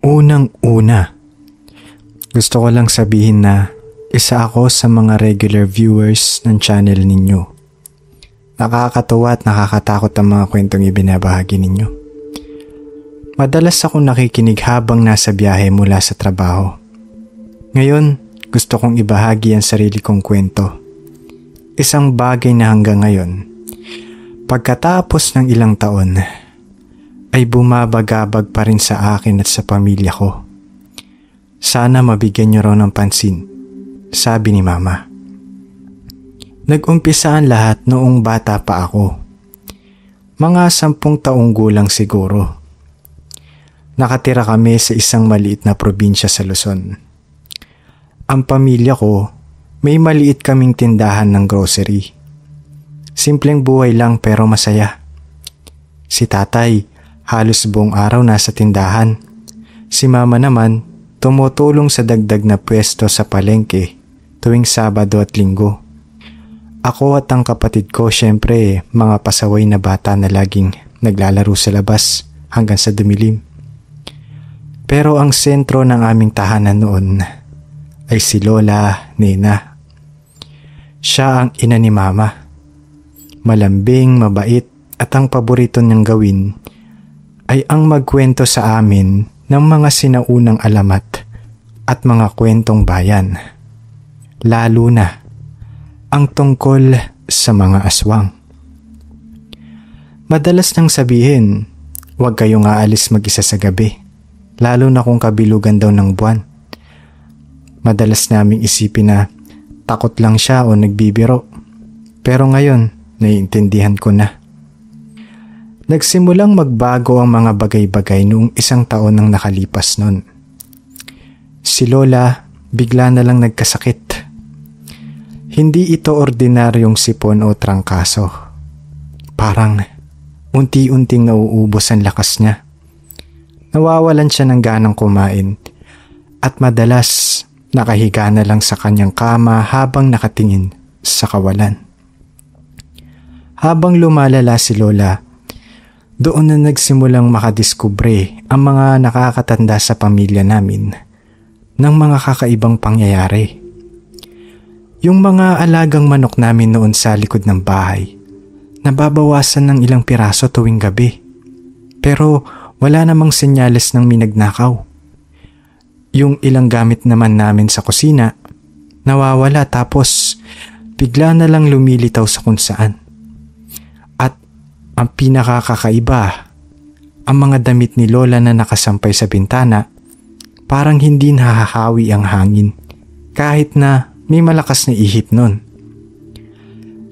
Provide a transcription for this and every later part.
Unang-una, gusto ko lang sabihin na isa ako sa mga regular viewers ng channel ninyo. Nakakatuwa at nakakatakot ang mga kwentong ibinabahagi ninyo. Madalas akong nakikinig habang nasa biyahe mula sa trabaho. Ngayon, gusto kong ibahagi ang sarili kong kwento. Isang bagay na hanggang ngayon, pagkatapos ng ilang taon, ay bumabagabag pa rin sa akin at sa pamilya ko. Sana mabigyan niyo raw ng pansin, sabi ni Mama. Nag-umpisa ang lahat noong bata pa ako. Mga 10 taong gulang siguro. Nakatira kami sa isang maliit na probinsya sa Luzon. Ang pamilya ko, may maliit kaming tindahan ng grocery. Simpleng buhay lang pero masaya. Si tatay, halos buong araw nasa tindahan. Si Mama naman, tumutulong sa dagdag na pwesto sa palengke tuwing Sabado at Linggo. Ako at ang kapatid ko syempre mga pasaway na bata na laging naglalaro sa labas hanggang sa dumilim. Pero ang sentro ng aming tahanan noon ay si Lola Nena. Siya ang ina ni Mama. Malambing, mabait at ang paborito niyang gawin ay ang magkwento sa amin ng mga sinaunang alamat at mga kwentong bayan. Lalo na ang tungkol sa mga aswang. Madalas nang sabihin, huwag kayong aalis mag-isa sa gabi, lalo na kung kabilugan daw ng buwan. Madalas naming isipin na takot lang siya o nagbibiro. Pero ngayon, naiintindihan ko na. Nagsimulang magbago ang mga bagay-bagay noong 1 taon nang nakalipas nun. Si Lola bigla na lang nagkasakit. Hindi ito ordinaryong sipon o trangkaso. Parang unti-unting nauubos ang lakas niya. Nawawalan siya ng ganang kumain at madalas nakahiga na lang sa kanyang kama habang nakatingin sa kawalan. Habang lumalala si Lola, doon na nagsimulang makadiskubre ang mga nakakatanda sa pamilya namin ng mga kakaibang pangyayari. Yung mga alagang manok namin noon sa likod ng bahay, nababawasan ng ilang piraso tuwing gabi. Pero wala namang senyales ng minagnakaw. Yung ilang gamit naman namin sa kusina, nawawala tapos bigla na lang lumilitaw sa kung saan. Ang pinakakakaiba, ang mga damit ni Lola na nakasampay sa bintana, parang hindi nahahawi ang hangin kahit na may malakas na ihip nun.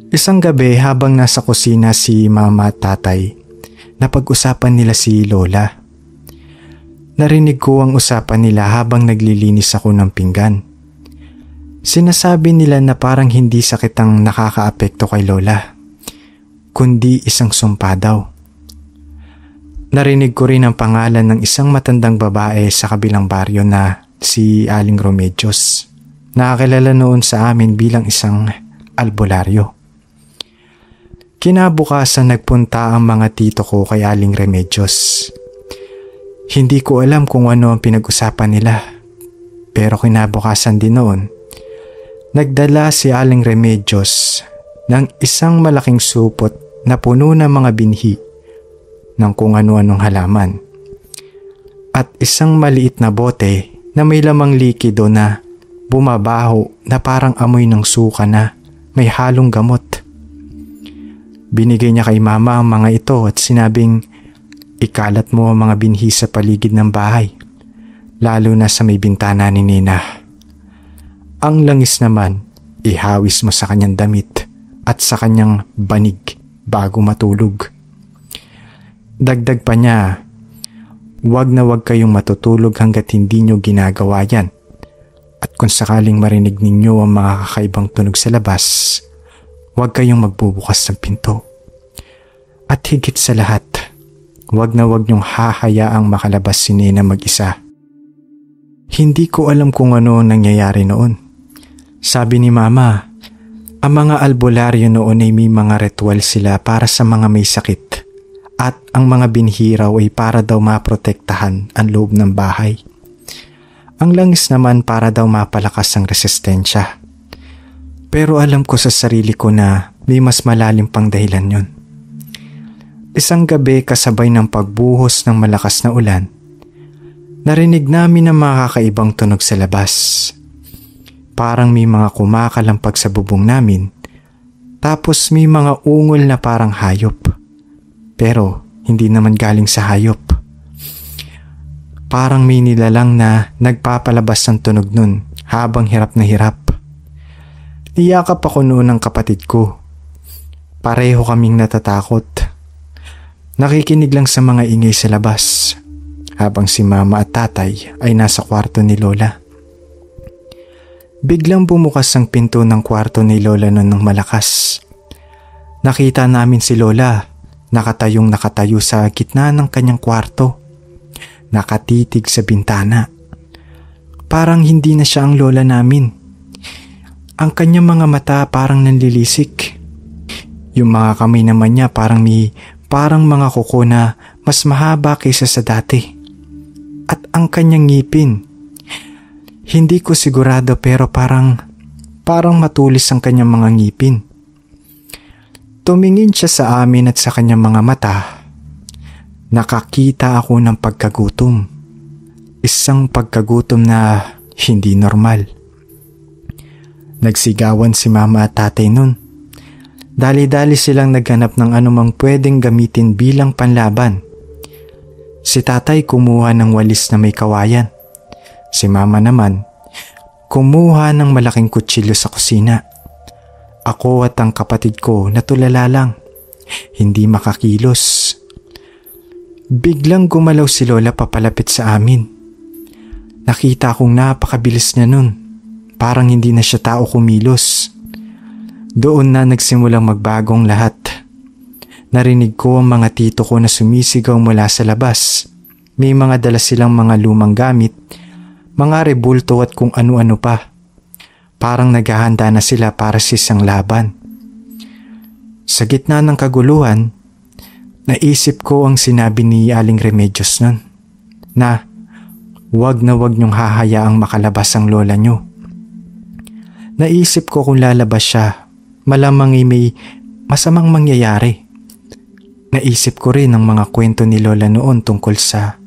Isang gabi habang nasa kusina si Mama at Tatay, napag-usapan nila si Lola. Narinig ko ang usapan nila habang naglilinis ako ng pinggan. Sinasabi nila na parang hindi sakit ang nakakaapekto kay Lola, kundi isang sumpa daw. Narinig ko rin ang pangalan ng isang matandang babae sa kabilang baryo na si Aling Remedios. Nakakilala noon sa amin bilang isang albularyo. Kinabukasan nagpunta ang mga tito ko kay Aling Remedios. Hindi ko alam kung ano ang pinag-usapan nila. Pero kinabukasan din noon, nagdala si Aling Remedios ng isang malaking supot na puno ng mga binhi ng kung ano-anong halaman at isang maliit na bote na may lamang likido na bumabaho na parang amoy ng suka na may halong gamot. Binigay niya kay Mama ang mga ito at sinabing, ikalat mo ang mga binhi sa paligid ng bahay, lalo na sa may bintana ni Nina. Ang langis naman, ihawis mo sa kanyang damit at sa kanyang banig bago matulog. Dagdag pa niya, huwag na huwag kayong matutulog hanggat hindi nyo ginagawa yan. At kung sakaling marinig ninyo ang mga kakaibang tunog sa labas, huwag kayong magbubukas ng pinto. At higit sa lahat, huwag na huwag nyong hahayaang makalabas si Nena mag-isa. Hindi ko alam kung ano nangyayari noon. Sabi ni Mama, ang mga albularyo noon ay may mga ritual sila para sa mga may sakit at ang mga binhi raw ay para daw maprotektahan ang loob ng bahay. Ang langis naman para daw mapalakas ang resistensya. Pero alam ko sa sarili ko na may mas malalim pang dahilan yun. Isang gabi kasabay ng pagbuhos ng malakas na ulan, narinig namin ang mga kakaibang tunog sa labas. Parang may mga kumakalampag sa bubong namin, tapos may mga ungol na parang hayop. Pero hindi naman galing sa hayop. Parang may nilalang na nagpapalabas ng tunog nun habang hirap na hirap. Niyakap ako noon ng kapatid ko. Pareho kaming natatakot. Nakikinig lang sa mga ingay sa labas habang si mama at tatay ay nasa kwarto ni Lola. Biglang bumukas ang pinto ng kwarto ni Lola noon ng malakas. Nakita namin si Lola nakatayo sa gitna ng kanyang kwarto, nakatitig sa bintana. Parang hindi na siya ang lola namin. Ang kanyang mga mata parang nanlilisik. Yung mga kamay naman niya parang mga kuko na mas mahaba kaysa sa dati. At ang kanyang ngipin, hindi ko sigurado pero parang matulis ang kanyang mga ngipin. Tumingin siya sa amin at sa kanyang mga mata. Nakakita ako ng pagkagutom. Isang pagkagutom na hindi normal. Nagsigawan si mama at tatay nun. Dali-dali silang naghanap ng anumang pwedeng gamitin bilang panlaban. Si tatay kumuha ng walis na may kawayan. Si mama naman, kumuha ng malaking kutsilyo sa kusina. Ako at ang kapatid ko natulala lang, hindi makakilos. Biglang gumalaw si Lola papalapit sa amin. Nakita kong napakabilis niya nun, parang hindi na siya tao kumilos. Doon na nagsimulang magbagong lahat. Narinig ko ang mga tito ko na sumisigaw mula sa labas. May mga dala silang mga lumang gamit, mga rebulto at kung ano-ano pa. Parang naghahanda na sila para sa isang laban. Sa gitna ng kaguluhan, naisip ko ang sinabi ni Aling Remedios nun, na wag niyong hahayaang makalabas ang lola niyo. Naisip ko kung lalabas siya, malamang may masamang mangyayari. Naisip ko rin ang mga kwento ni Lola noon tungkol sa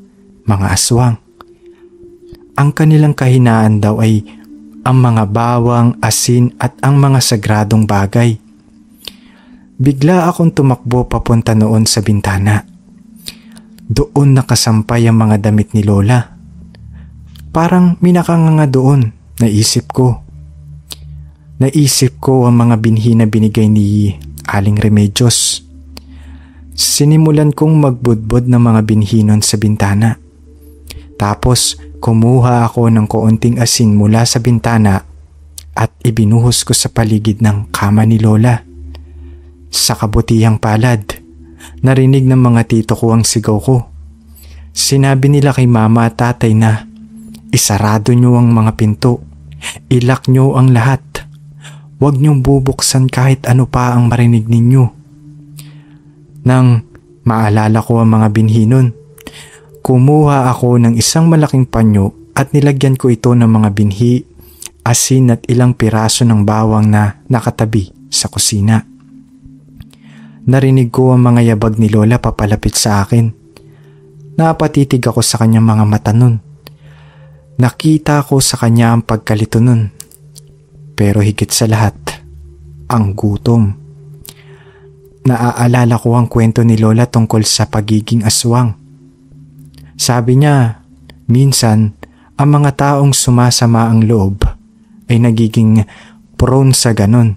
mga aswang. Ang kanilang kahinaan daw ay ang mga bawang, asin at ang mga sagradong bagay. Bigla akong tumakbo papunta noon sa bintana. Doon nakasampay ang mga damit ni Lola. Parang minakanganga doon, naisip ko. Naisip ko ang mga binhi na binigay ni Aling Remedios. Sinimulan kong magbudbod ng mga binhi nun sa bintana. Tapos kumuha ako ng kaunting asin mula sa bintana at ibinuhos ko sa paligid ng kama ni Lola. Sa kabutihang palad, narinig ng mga tito ko ang sigaw ko. Sinabi nila kay mama at tatay na isarado niyo ang mga pinto, ilak niyo ang lahat. Huwag niyong bubuksan kahit ano pa ang marinig ninyo. Nang maalala ko ang mga binhi nun, kumuha ako ng isang malaking panyo at nilagyan ko ito ng mga binhi, asin at ilang piraso ng bawang na nakatabi sa kusina. Narinig ko ang mga yabag ni Lola papalapit sa akin. Napatitig ako sa kanyang mga mata nun. Nakita ko sa kanya ang pagkalito nun. Pero higit sa lahat, ang gutom. Naaalala ko ang kwento ni Lola tungkol sa pagiging aswang. Sabi niya, minsan ang mga taong sumasama ang loob ay nagiging prone sa ganon.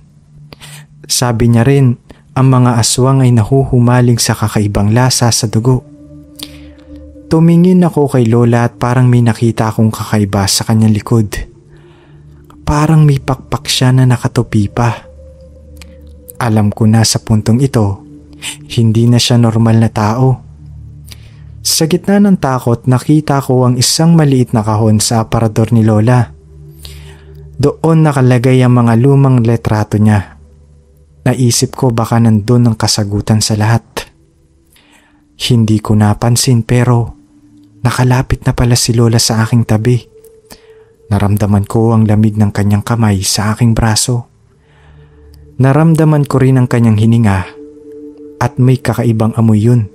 Sabi niya rin, ang mga aswang ay nahuhumaling sa kakaibang lasa sa dugo. Tumingin ako kay Lola at parang may nakita akong kakaiba sa kanyang likod. Parang may pakpak siya na nakatupi pa. Alam ko na sa puntong ito, hindi na siya normal na tao. Sa gitna ng takot, nakita ko ang isang maliit na kahon sa aparador ni Lola. Doon nakalagay ang mga lumang letrato niya. Naisip ko baka nandun ang kasagutan sa lahat. Hindi ko napansin pero nakalapit na pala si Lola sa aking tabi. Naramdaman ko ang lamig ng kanyang kamay sa aking braso. Naramdaman ko rin ang kanyang hininga at may kakaibang amoy yun.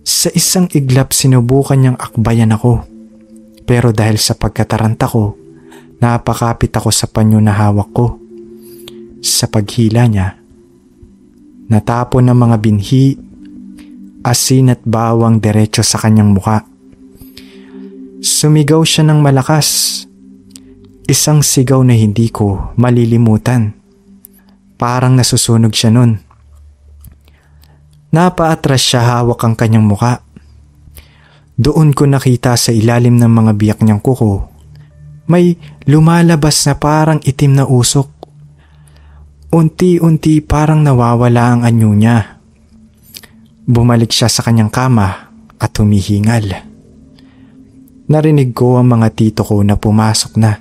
Sa isang iglap sinubukan niyang akbayan ako. Pero dahil sa pagkataranta ko, napakapit ako sa panyo na hawak ko. Sa paghila niya, natapon ng mga binhi, asin at bawang diretso sa kanyang muka. Sumigaw siya ng malakas. Isang sigaw na hindi ko malilimutan. Parang nasusunog siya nun. Napaatras siya, hawak ang kanyang muka. Doon ko nakita sa ilalim ng mga biyak niyang kuko, may lumalabas na parang itim na usok. Unti-unti parang nawawala ang anyo niya. Bumalik siya sa kanyang kama at humihingal. Narinig ko ang mga tito ko na pumasok na.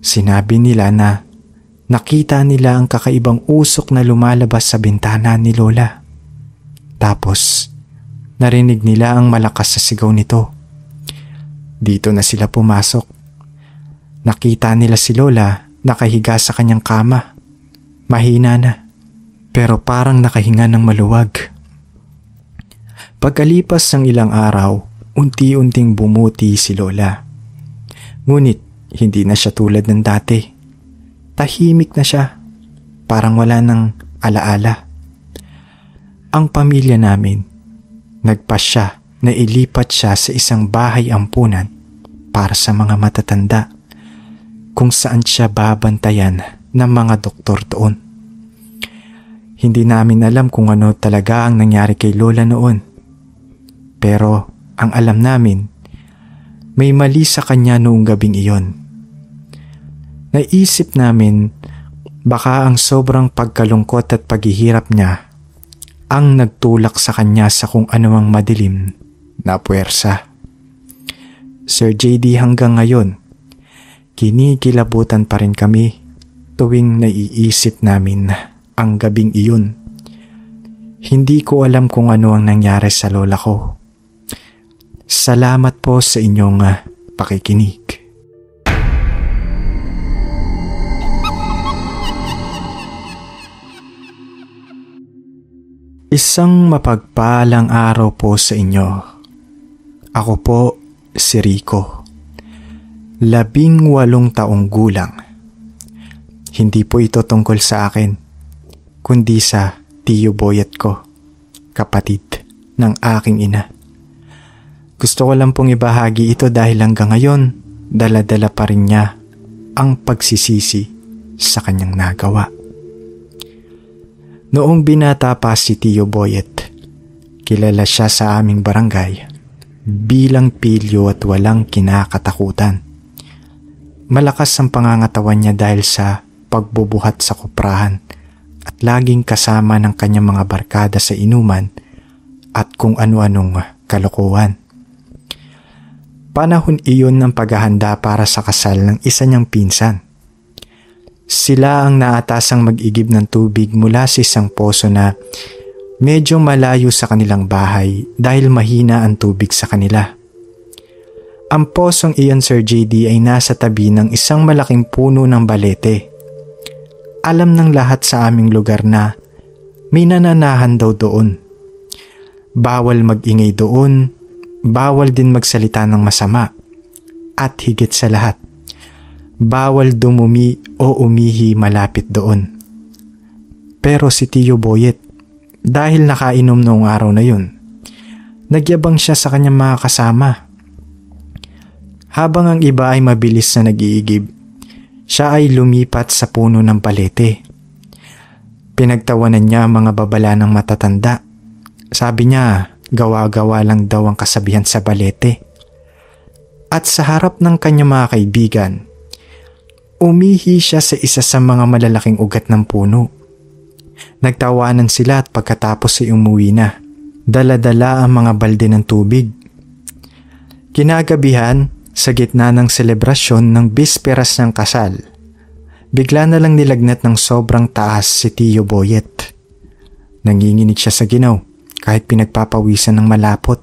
Sinabi nila na nakita nila ang kakaibang usok na lumalabas sa bintana ni Lola. Tapos, narinig nila ang malakas sa sigaw nito. Dito na sila pumasok. Nakita nila si Lola nakahiga sa kanyang kama. Mahina na, pero parang nakahinga ng maluwag. Pagkalipas ng ilang araw, unti-unting bumuti si Lola. Ngunit hindi na siya tulad ng dati. Tahimik na siya, parang wala ng alaala. Ang pamilya namin, nagpasya na ilipat siya sa isang bahay ampunan para sa mga matatanda kung saan siya babantayan ng mga doktor doon. Hindi namin alam kung ano talaga ang nangyari kay Lola noon. Pero ang alam namin, may mali sa kanya noong gabing iyon. Naisip namin baka ang sobrang pagkalungkot at paghihirap niya ang nagtulak sa kanya sa kung anumang madilim na puwersa. Sir JD, hanggang ngayon, kinikilabutan pa rin kami tuwing naiisip namin ang gabing iyon. Hindi ko alam kung ano ang nangyari sa lola ko. Salamat po sa inyong pakikinig. Isang mapagpalang araw po sa inyo. Ako po si Rico, 18 taong gulang. Hindi po ito tungkol sa akin, kundi sa Tiyo Boyet ko, kapatid ng aking ina. Gusto ko lang pong ibahagi ito dahil hanggang ngayon, dala-dala pa rin niya ang pagsisisi sa kanyang nagawa. Noong binata pa si Tiyo Boyet, kilala siya sa aming barangay bilang pilyo at walang kinakatakutan. Malakas ang pangangatawan niya dahil sa pagbubuhat sa kuprahan at laging kasama ng kanyang mga barkada sa inuman at kung ano-anong kalokohan. Panahon iyon ng paghahanda para sa kasal ng isa niyang pinsan. Sila ang naatasang mag-igib ng tubig mula sa isang poso na medyo malayo sa kanilang bahay dahil mahina ang tubig sa kanila. Ang posong iyon, Sir JD, ay nasa tabi ng isang malaking puno ng balete. Alam ng lahat sa aming lugar na may nananahan daw doon. Bawal mag-ingay doon, bawal din magsalita ng masama, at higit sa lahat, bawal dumumi o umihi malapit doon. Pero si Tiyo Boyet, dahil nakainom noong araw na yun, nagyabang siya sa kanyang mga kasama. Habang ang iba ay mabilis na nag-iigib, siya ay lumipat sa puno ng balete. Pinagtawanan niya ang mga babala ng matatanda. Sabi niya, gawa-gawa lang daw ang kasabihan sa balete. At sa harap ng kanyang mga kaibigan, umihi siya sa isa sa mga malalaking ugat ng puno. Nagtawanan sila at pagkatapos ay umuwi na. Dala-dala ang mga balde ng tubig. Kinagabihan, sa gitna ng selebrasyon ng bisperas ng kasal, bigla na lang nilagnat ng sobrang taas si Tiyo Boyet. Nanginginig siya sa ginaw, kahit pinagpapawisan ng malapot.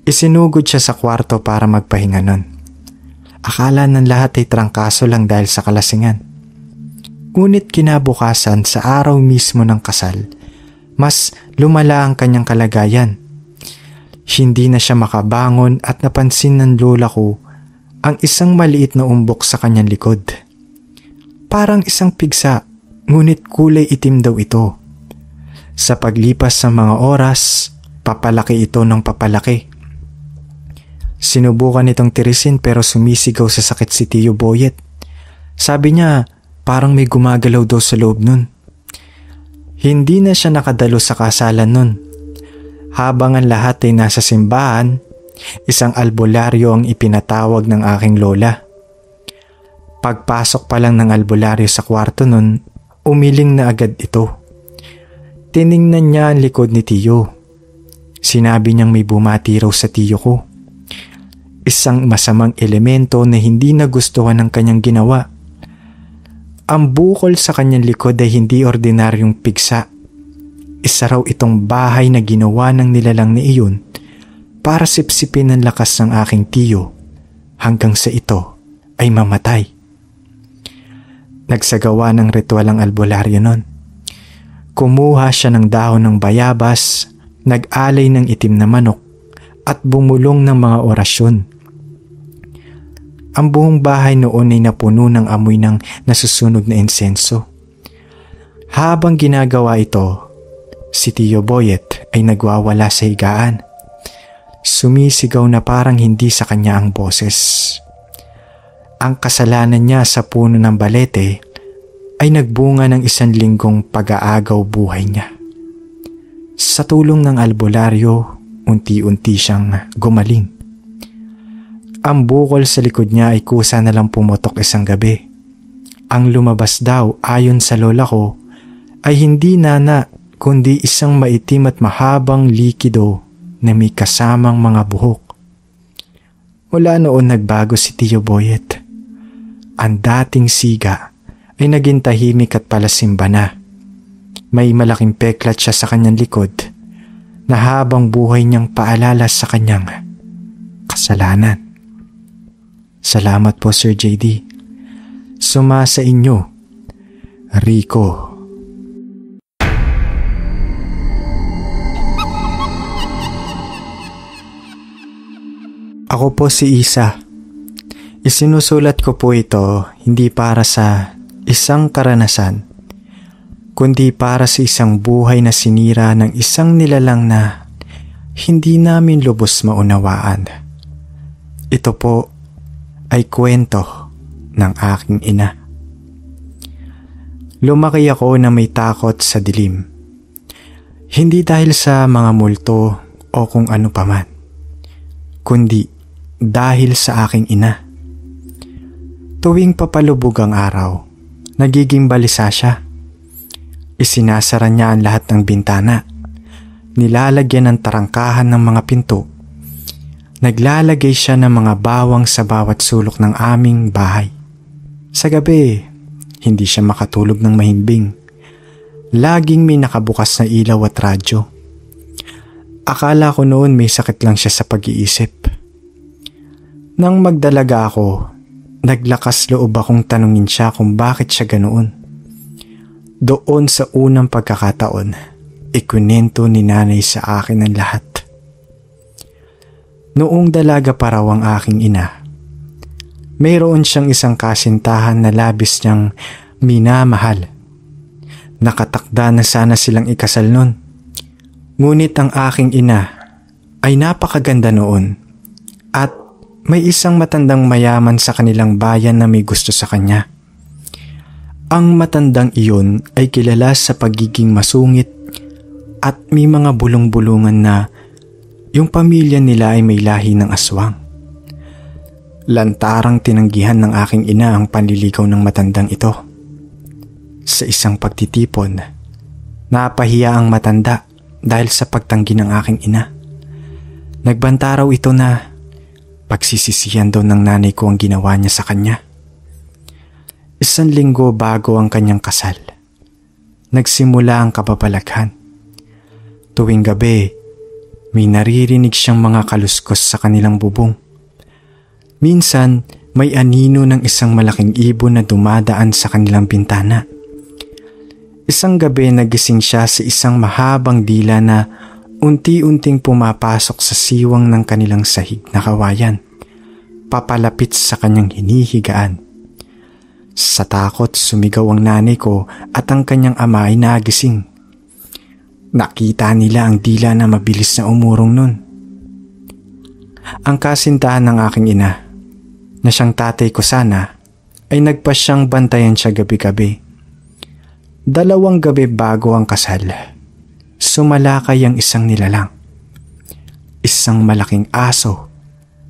Isinugod siya sa kwarto para magpahinga nun. Akala ng lahat ay trangkaso lang dahil sa kalasingan. Ngunit kinabukasan sa araw mismo ng kasal, mas lumala ang kanyang kalagayan. Hindi na siya makabangon at napansin ng lola ko ang isang maliit na umbok sa kanyang likod. Parang isang pigsa, ngunit kulay itim daw ito. Sa paglipas ng mga oras, papalaki ito ng papalaki. Sinubukan itong tirisin pero sumisigaw sa sakit si Tio Boyet. Sabi niya parang may gumagalaw daw sa loob nun. Hindi na siya nakadalo sa kasalan nun. Habang ang lahat ay nasa simbahan, isang albularyo ang ipinatawag ng aking lola. Pagpasok pa lang ng albularyo sa kwarto nun, umiling na agad ito. Tiningnan niya ang likod ni Tio. Sinabi niyang may bumati raw sa tiyo ko. Isang masamang elemento na hindi nagustuhan ng kanyang ginawa. Ang bukol sa kanyang likod ay hindi ordinaryong pigsa. Isa raw itong bahay na ginawa ng nilalang na iyon para sipsipin ang lakas ng aking tiyo hanggang sa ito ay mamatay. Nagsagawa ng ritual ang albularyo nun. Kumuha siya ng dahon ng bayabas, nag-alay ng itim na manok at bumulong ng mga orasyon. Ang buong bahay noon ay napuno ng amoy ng nasusunog na insenso. Habang ginagawa ito, si Tio Boyet ay nagwawala sa higaan. Sumisigaw na parang hindi sa kanya ang boses. Ang kasalanan niya sa puno ng balete ay nagbunga ng 1 linggong pag-aagaw buhay niya. Sa tulong ng albularyo, unti-unti siyang gumaling. Ang bukol sa likod niya ay kusa na lang pumutok isang gabi. Ang lumabas daw ayon sa lola ko ay hindi nana kundi isang maitim at mahabang likido na may kasamang mga buhok. Mula noon nagbago si Tio Boyet. Ang dating siga ay naging tahimik at palasimba na. May malaking peklat siya sa kanyang likod na habang buhay niyang paalala sa kanyang kasalanan. Salamat po Sir JD. Sumasa inyo, Rico. Ako po si Isa. Isinusulat ko po ito hindi para sa isang karanasan, kundi para sa isang buhay na sinira ng isang nilalang na hindi namin lubos maunawaan. Ito po ay kwento ng aking ina. Lumaki ako na may takot sa dilim. Hindi dahil sa mga multo o kung ano paman, kundi dahil sa aking ina. Tuwing papalubog ang araw, nagiging balisa siya. Isinasara niya ang lahat ng bintana. Nilalagyan ng tarangkahan ng mga pinto. Naglalagay siya ng mga bawang sa bawat sulok ng aming bahay. Sa gabi, hindi siya makatulog ng mahimbing. Laging may nakabukas na ilaw at radyo. Akala ko noon may sakit lang siya sa pag-iisip. Nang magdalaga ako, naglakas loob akong tanungin siya kung bakit siya ganoon. Doon sa unang pagkakataon, ikunento ni nanay sa akin ang lahat. Noong dalaga pa raw ang aking ina, mayroon siyang isang kasintahan na labis niyang minamahal. Nakatakda na sana silang ikasal nun. Ngunit ang aking ina ay napakaganda noon at may isang matandang mayaman sa kanilang bayan na may gusto sa kanya. Ang matandang iyon ay kilala sa pagiging masungit at may mga bulong-bulungan na yung pamilya nila ay may lahi ng aswang. Lantarang tinanggihan ng aking ina ang panliligaw ng matandang ito. Sa isang pagtitipon, napahiya ang matanda dahil sa pagtanggi ng aking ina. Nagbanta raw ito na pagsisisihan daw ng nanay ko ang ginawa niya sa kanya. 1 linggo bago ang kanyang kasal, nagsimula ang kababalaghan. Tuwing gabi, may naririnig siyang mga kaluskos sa kanilang bubong. Minsan, may anino ng isang malaking ibon na dumadaan sa kanilang bintana. Isang gabi nagising siya sa isang mahabang dila na unti-unting pumapasok sa siwang ng kanilang sahig na kawayan, papalapit sa kanyang hinihigaan. Sa takot, sumigaw ang nanay ko at ang kanyang ama ay nagising. Nakita nila ang dila na mabilis na umurong nun. Ang kasintahan ng aking ina, na siyang tatay ko sana, ay nagpasyang bantayan siya gabi-gabi. 2 gabi bago ang kasal, sumalakay ang isang nilalang. Isang malaking aso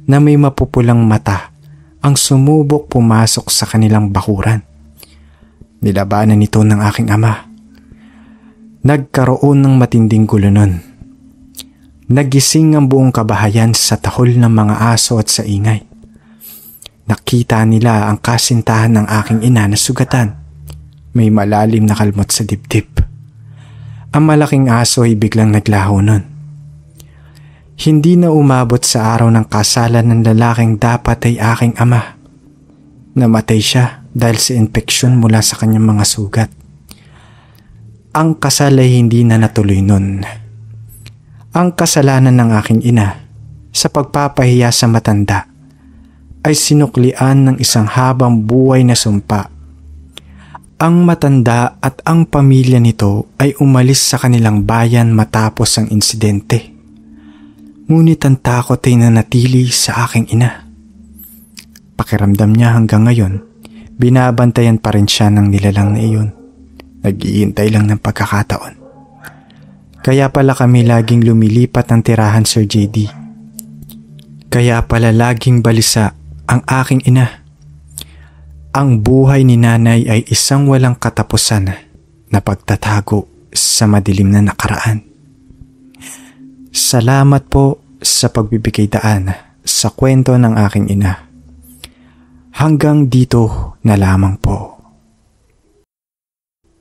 na may mapupulang mata ang sumubok pumasok sa kanilang bakuran. Nilabanan nito ng aking ama. Nagkaroon ng matinding gulo nun. Nagising ang buong kabahayan sa tahol ng mga aso at sa ingay. Nakita nila ang kasintahan ng aking ina na sugatan. May malalim na kalmot sa dibdib. Ang malaking aso ay biglang naglaho nun. Hindi na umabot sa araw ng kasalan ng lalaking dapat ay aking ama. Namatay siya dahil sa infeksyon mula sa kanyang mga sugat. Ang kasal ay hindi na natuloy nun. Ang kasalanan ng aking ina sa pagpapahiya sa matanda ay sinuklian ng isang habang buhay na sumpa. Ang matanda at ang pamilya nito ay umalis sa kanilang bayan matapos ang insidente. Ngunit ang takot ay nanatili sa aking ina. Pakiramdam niya hanggang ngayon, binabantayan pa rin siya ng nilalang na iyon. Nag-iintay lang ng pagkakataon. Kaya pala kami laging lumilipat ng tirahan, Sir JD. Kaya pala laging balisa ang aking ina. Ang buhay ni nanay ay isang walang katapusan na pagtatago sa madilim na nakaraan. Salamat po sa pagbibigay daan sa kwento ng aking ina. Hanggang dito na lamang po.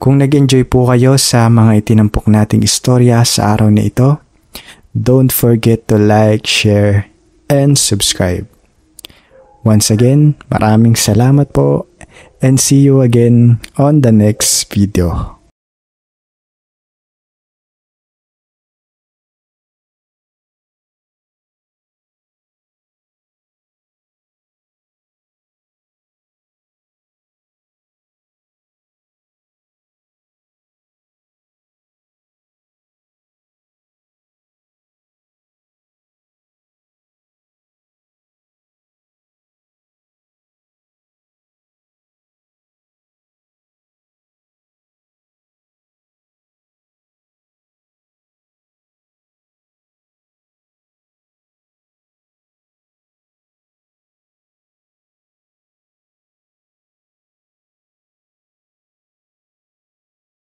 Kung nag-enjoy po kayo sa mga itinampok nating istorya sa araw na ito, don't forget to like, share, and subscribe. Once again, maraming salamat po and see you again on the next video.